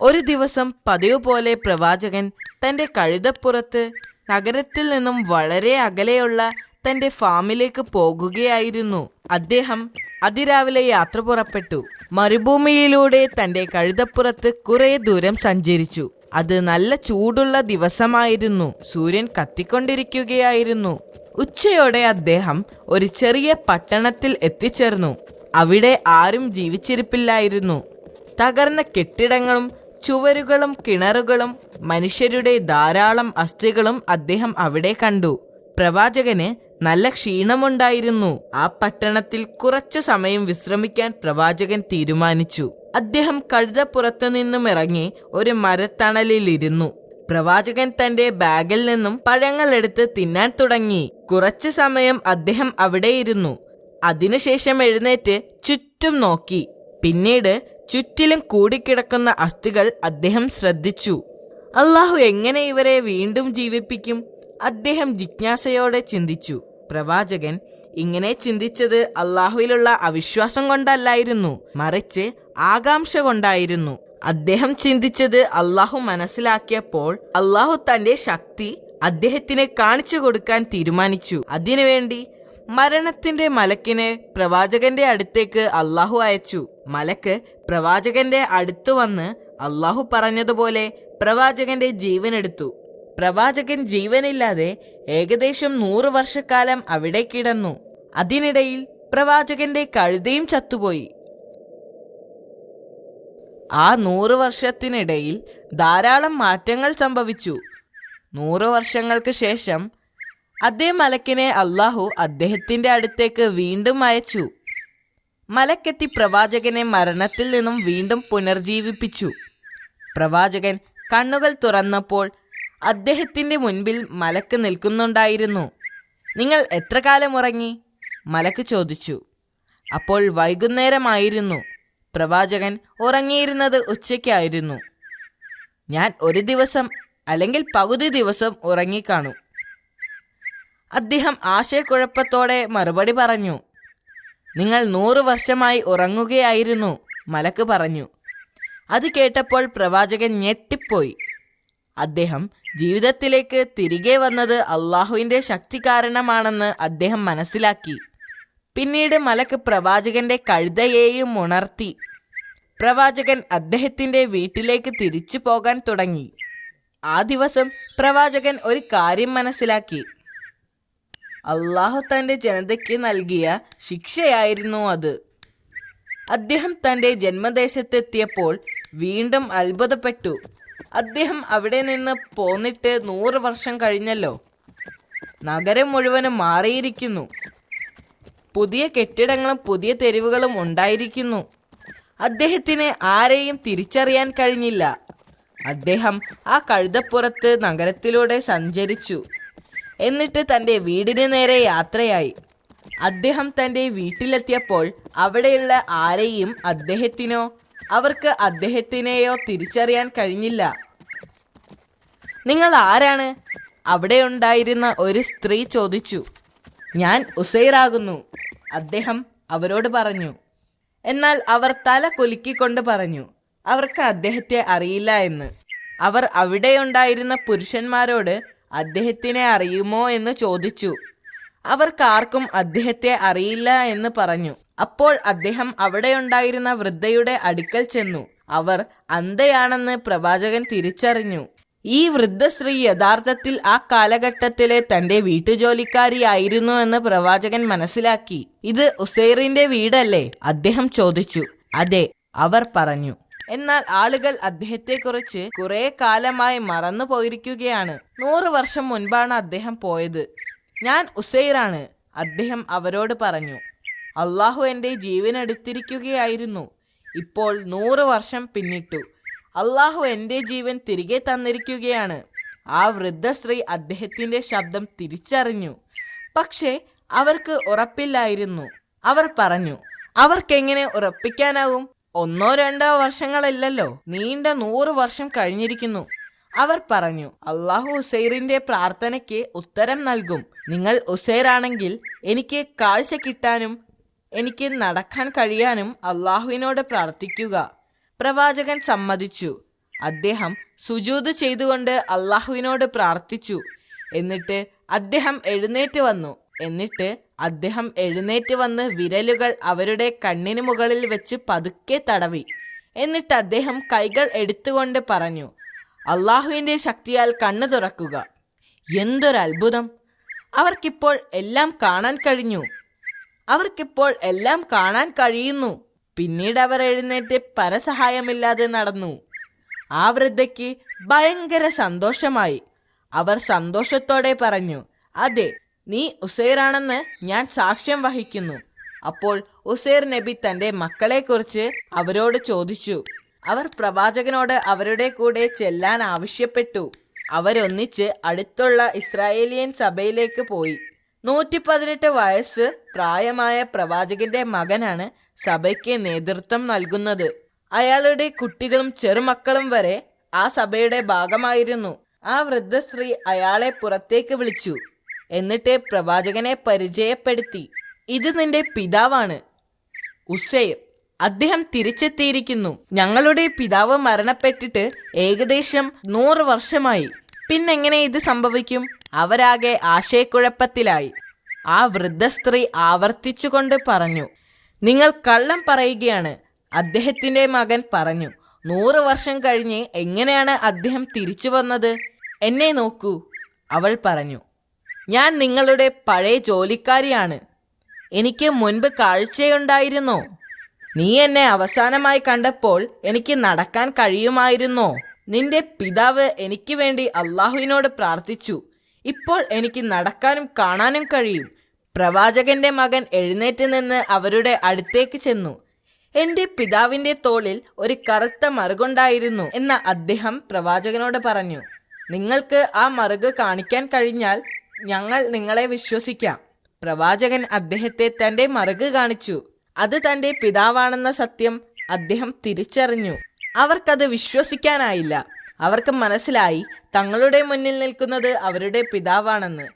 ഒരു ദിവസം പതിവ് പോലെ പ്രവാചകൻ തന്റെ കഴുതപ്പുറത്ത് നഗരത്തിൽ നിന്നും വളരെ അകലെയുള്ള തന്റെ ഫാമിലേക്ക് പോകുകയായിരുന്നു. അദ്ദേഹം അതിരാവിലെ യാത്ര പുറപ്പെട്ടു. മരുഭൂമിയിലൂടെ തന്റെ കഴുതപ്പുറത്ത് കുറെ ദൂരം സഞ്ചരിച്ചു. അത് നല്ല ചൂടുള്ള ദിവസമായിരുന്നു. സൂര്യൻ കത്തിക്കൊണ്ടിരിക്കുകയായിരുന്നു. ഉച്ചയോടെ അദ്ദേഹം ഒരു ചെറിയ പട്ടണത്തിൽ എത്തിച്ചേർന്നു. അവിടെ ആരും ജീവിച്ചിരിപ്പില്ലായിരുന്നു. തകർന്ന കെട്ടിടങ്ങളും ചുവരുകളും കിണറുകളും മനുഷ്യരുടെ ധാരാളം അസ്ഥികളും അദ്ദേഹം അവിടെ കണ്ടു. പ്രവാചകന് നല്ല ക്ഷീണമുണ്ടായിരുന്നു. ആ പട്ടണത്തിൽ കുറച്ചു സമയം വിശ്രമിക്കാൻ പ്രവാചകൻ തീരുമാനിച്ചു. അദ്ദേഹം കഴുതപ്പുറത്തു നിന്നും ഇറങ്ങി ഒരു മരത്തണലിലിരുന്നു. പ്രവാചകൻ തന്റെ ബാഗിൽ നിന്നും പഴങ്ങൾ എടുത്ത് തിന്നാൻ തുടങ്ങി. കുറച്ചു സമയം അദ്ദേഹം അവിടെ ഇരുന്നു. അതിനുശേഷം എഴുന്നേറ്റ് ചുറ്റും നോക്കി. പിന്നീട് ചുറ്റിലും കൂടിക്കിടക്കുന്ന അസ്ഥികൾ അദ്ദേഹം ശ്രദ്ധിച്ചു. അള്ളാഹു എങ്ങനെ ഇവരെ വീണ്ടും ജീവിപ്പിക്കും? അദ്ദേഹം ജിജ്ഞാസയോടെ ചിന്തിച്ചു. പ്രവാചകൻ ഇങ്ങനെ ചിന്തിച്ചത് അള്ളാഹുവിലുള്ള അവിശ്വാസം കൊണ്ടല്ലായിരുന്നു, മറിച്ച് ആകാംക്ഷ കൊണ്ടായിരുന്നു. അദ്ദേഹം ചിന്തിച്ചത് അള്ളാഹു മനസ്സിലാക്കിയപ്പോൾ അള്ളാഹു തന്റെ ശക്തി അദ്ദേഹത്തിന് കാണിച്ചു കൊടുക്കാൻ തീരുമാനിച്ചു. അതിനുവേണ്ടി മരണത്തിന്റെ മലക്കിനെ പ്രവാചകന്റെ അടുത്തേക്ക് അള്ളാഹു അയച്ചു. മലക്ക് പ്രവാചകന്റെ അടുത്തു വന്ന് അള്ളാഹു പറഞ്ഞതുപോലെ പ്രവാചകന്റെ ജീവൻ എടുത്തു. പ്രവാചകൻ ജീവനില്ലാതെ ഏകദേശം 100 വർഷക്കാലം അവിടെ കിടന്നു. അതിനിടയിൽ പ്രവാചകന്റെ കഴുതയും ചത്തുപോയി. ആ 100 വർഷത്തിനിടയിൽ ധാരാളം മാറ്റങ്ങൾ സംഭവിച്ചു. 100 വർഷങ്ങൾക്ക് ശേഷം അതേ മലക്കിനെ അള്ളാഹു അദ്ദേഹത്തിന്റെ അടുത്തേക്ക് വീണ്ടും അയച്ചു. മലക്കെത്തി പ്രവാചകനെ മരണത്തിൽ നിന്നും വീണ്ടും പുനർജീവിപ്പിച്ചു. പ്രവാചകൻ കണ്ണുകൾ തുറന്നപ്പോൾ അദ്ദേഹത്തിന്റെ മുൻപിൽ മലക്ക് നിൽക്കുന്നുണ്ടായിരുന്നു. നിങ്ങൾ എത്ര കാലം ഉറങ്ങി? മലക്ക് ചോദിച്ചു. അപ്പോൾ വൈകുന്നേരമായിരുന്നു. പ്രവാചകൻ ഉറങ്ങിയിരുന്നത് ഉച്ചയ്ക്കായിരുന്നു. ഞാൻ ഒരു ദിവസം അല്ലെങ്കിൽ പകുതി ദിവസം ഉറങ്ങിക്കാണും. അദ്ദേഹം ആശയക്കുഴപ്പത്തോടെ മറുപടി പറഞ്ഞു. നിങ്ങൾ 100 വർഷമായി ഉറങ്ങുകയായിരുന്നു, മലക്ക് പറഞ്ഞു. അത് കേട്ടപ്പോൾ പ്രവാചകൻ ഞെട്ടിപ്പോയി. അദ്ദേഹം ജീവിതത്തിലേക്ക് തിരികെ വന്നത് അള്ളാഹുവിന്റെ ശക്തി കാരണമാണെന്ന് അദ്ദേഹം മനസ്സിലാക്കി. പിന്നീട് മലക്ക് പ്രവാചകന്റെ കഴുതയെയും ഉണർത്തി. പ്രവാചകൻ അദ്ദേഹത്തിന്റെ വീട്ടിലേക്ക് തിരിച്ചു പോകാൻ തുടങ്ങി. ആ ദിവസം പ്രവാചകൻ ഒരു കാര്യം മനസ്സിലാക്കി. അള്ളാഹു തന്റെ ജനതയ്ക്ക് നൽകിയ ശിക്ഷയായിരുന്നു അത്. അദ്ദേഹം തന്റെ ജന്മദേശത്തെത്തിയപ്പോൾ വീണ്ടും അത്ഭുതപ്പെട്ടു. അദ്ദേഹം അവിടെ നിന്ന് പോന്നിട്ട് 100 വർഷം കഴിഞ്ഞല്ലോ. നഗരം മുഴുവനും മാറിയിരിക്കുന്നു. പുതിയ കെട്ടിടങ്ങളും പുതിയ തെരുവുകളും ഉണ്ടായിരിക്കുന്നു. അദ്ദേഹത്തിന് ആരെയും തിരിച്ചറിയാൻ കഴിഞ്ഞില്ല. അദ്ദേഹം ആ കഴുതപ്പുറത്ത് നഗരത്തിലൂടെ സഞ്ചരിച്ചു. എന്നിട്ട് തന്റെ വീടിന് നേരെ യാത്രയായി. അദ്ദേഹം തന്റെ വീട്ടിലെത്തിയപ്പോൾ അവിടെയുള്ള ആരെയും അദ്ദേഹത്തിനോ അവർക്ക് അദ്ദേഹത്തിനെയോ തിരിച്ചറിയാൻ കഴിഞ്ഞില്ല. നിങ്ങൾ ആരാണ്? അവിടെ ഉണ്ടായിരുന്ന ഒരു സ്ത്രീ ചോദിച്ചു. ഞാൻ ഉസൈറാകുന്നു, അദ്ദേഹം അവരോട് പറഞ്ഞു. എന്നാൽ അവർ തല കുലുക്കിക്കൊണ്ട് പറഞ്ഞു അവർക്ക് അദ്ദേഹത്തെ അറിയില്ല എന്ന്. അവർ അവിടെയുണ്ടായിരുന്ന പുരുഷന്മാരോട് അദ്ദേഹത്തിനെ അറിയുമോ എന്ന് ചോദിച്ചു. അവർക്കാർക്കും അദ്ദേഹത്തെ അറിയില്ല എന്ന് പറഞ്ഞു. അപ്പോൾ അദ്ദേഹം അവിടെയുണ്ടായിരുന്ന വൃദ്ധയുടെ അടുക്കൽ ചെന്നു. അവർ അന്ധയാണെന്ന് പ്രവാചകൻ തിരിച്ചറിഞ്ഞു. ഈ വൃദ്ധ സ്ത്രീ യഥാർത്ഥത്തിൽ ആ കാലഘട്ടത്തിലെ തന്റെ വീട്ടുജോലിക്കാരിയായിരുന്നു എന്ന് പ്രവാചകൻ മനസ്സിലാക്കി. ഇത് ഉസൈറിന്റെ വീടല്ലേ? അദ്ദേഹം ചോദിച്ചു. അതെ, അവർ പറഞ്ഞു. എന്നാൽ ആളുകൾ അദ്ദേഹത്തെക്കുറിച്ച് കുറെ കാലമായി മറന്നു പോയിരിക്കുകയാണ്. 100 വർഷം മുൻപാണ് അദ്ദേഹം പോയത്. ഞാൻ ഉസൈറാണ്, അദ്ദേഹം അവരോട് പറഞ്ഞു. അള്ളാഹു എൻ്റെ ജീവൻ എടുത്തിരിക്കുകയായിരുന്നു. ഇപ്പോൾ 100 വർഷം പിന്നിട്ടു. അള്ളാഹു എൻ്റെ ജീവൻ തിരികെ തന്നിരിക്കുകയാണ്. ആ വൃദ്ധ സ്ത്രീ അദ്ദേഹത്തിന്റെ ശബ്ദം തിരിച്ചറിഞ്ഞു. പക്ഷേ അവർക്ക് ഉറപ്പില്ലായിരുന്നു. അവർ പറഞ്ഞു, അവർക്കെങ്ങനെ ഉറപ്പിക്കാനാവും? 1-2 വർഷങ്ങളല്ലല്ലോ, നീണ്ട 100 വർഷം കഴിഞ്ഞിരിക്കുന്നു. അവർ പറഞ്ഞു, അള്ളാഹു ഉസൈറിന്റെ പ്രാർത്ഥനയ്ക്ക് ഉത്തരം നൽകും. നിങ്ങൾ ഉസൈറാണെങ്കിൽ എനിക്ക് കാഴ്ച കിട്ടാനും എനിക്ക് നടക്കാൻ കഴിയാനും അള്ളാഹുവിനോട് പ്രാർത്ഥിക്കുക. പ്രവാചകൻ സമ്മതിച്ചു. അദ്ദേഹം സുജൂദ് ചെയ്തുകൊണ്ട് അള്ളാഹുവിനോട് പ്രാർത്ഥിച്ചു. എന്നിട്ട് അദ്ദേഹം എഴുന്നേറ്റ് വന്ന് വിരലുകൾ അവരുടെ കണ്ണിന് മുകളിൽ വെച്ച് പതുക്കെ തടവി. എന്നിട്ട് അദ്ദേഹം കൈകൾ എടുത്തുകൊണ്ട് പറഞ്ഞു, അള്ളാഹുവിൻ്റെ ശക്തിയാൽ കണ്ണു തുറക്കുക. എന്തൊരത്ഭുതം! അവർക്കിപ്പോൾ എല്ലാം കാണാൻ കഴിയുന്നു. പിന്നീട് അവർ എഴുന്നേറ്റ് പരസഹായമില്ലാതെ നടന്നു. ആ വൃദ്ധയ്ക്ക് ഭയങ്കര സന്തോഷമായി. അവർ സന്തോഷത്തോടെ പറഞ്ഞു, അതെ, നീ ഉസൈറാണെന്ന് ഞാൻ സാക്ഷ്യം വഹിക്കുന്നു. അപ്പോൾ ഉസൈർ നബി തന്റെ മക്കളെക്കുറിച്ച് അവരോട് ചോദിച്ചു. അവർ പ്രവാചകനോട് അവരുടെ കൂടെ ചെല്ലാൻ ആവശ്യപ്പെട്ടു. അവരൊന്നിച്ച് അടുത്തുള്ള ഇസ്രായേലിയൻ സഭയിലേക്ക് പോയി. 118 വയസ്സ് പ്രായമായ പ്രവാചകന്റെ മകനാണ് സഭയ്ക്ക് നേതൃത്വം നൽകുന്നത്. അയാളുടെ കുട്ടികളും ചെറുമക്കളും വരെ ആ സഭയുടെ ഭാഗമായിരുന്നു. ആ വൃദ്ധ സ്ത്രീ അയാളെ പുറത്തേക്ക് വിളിച്ചു. എന്നിട്ട് പ്രവാചകനെ പരിചയപ്പെടുത്തി. ഇത് നിന്റെ പിതാവാണ്, ഉസൈർ. അദ്ദേഹം തിരിച്ചെത്തിയിരിക്കുന്നു. ഞങ്ങളുടെ പിതാവ് മരണപ്പെട്ടിട്ട് ഏകദേശം 100 വർഷമായി. പിന്നെങ്ങനെ ഇത് സംഭവിക്കും? അവരാകെ ആശയക്കുഴപ്പത്തിലായി. ആ വൃദ്ധ സ്ത്രീ ആവർത്തിച്ചുകൊണ്ട് പറഞ്ഞു, നിങ്ങൾ കള്ളം പറയുകയാണ്. അദ്ദേഹത്തിന്റെ മകൻ പറഞ്ഞു, 100 വർഷം കഴിഞ്ഞ് എങ്ങനെയാണ് അദ്ദേഹം തിരിച്ചു വന്നത്? എന്നെ നോക്കൂ, അവൾ പറഞ്ഞു. ഞാൻ നിങ്ങളുടെ പഴയ ജോലിക്കാരിയാണ്. എനിക്ക് മുൻപ് കാഴ്ചയുണ്ടായിരുന്നോ? നീ എന്നെ അവസാനമായി കണ്ടപ്പോൾ എനിക്ക് നടക്കാൻ കഴിയുമായിരുന്നോ? നിന്റെ പിതാവ് എനിക്ക് വേണ്ടി അള്ളാഹുവിനോട് പ്രാർത്ഥിച്ചു. ഇപ്പോൾ എനിക്ക് നടക്കാനും കാണാനും കഴിയും. പ്രവാചകന്റെ മകൻ എഴുന്നേറ്റ് നിന്ന് അവരുടെ അടുത്തേക്ക് ചെന്നു. എന്റെ പിതാവിന്റെ തോളിൽ ഒരു കറുത്ത മറുകുണ്ടായിരുന്നു എന്ന് അദ്ദേഹം പ്രവാചകനോട് പറഞ്ഞു. നിങ്ങൾക്ക് ആ മറുക് കാണിക്കാൻ കഴിഞ്ഞാൽ ഞങ്ങൾ നിങ്ങളെ വിശ്വസിക്കാം. പ്രവാചകൻ അദ്ദേഹത്തെ തന്റെ മറുക് കാണിച്ചു. അത് തന്റെ പിതാവാണെന്ന സത്യം അദ്ദേഹം തിരിച്ചറിഞ്ഞു. അവർക്കത് വിശ്വസിക്കാനായില്ല. അവർക്ക് മനസ്സിലായി തങ്ങളുടെ മുന്നിൽ നിൽക്കുന്നത് അവരുടെ പിതാവാണെന്ന്.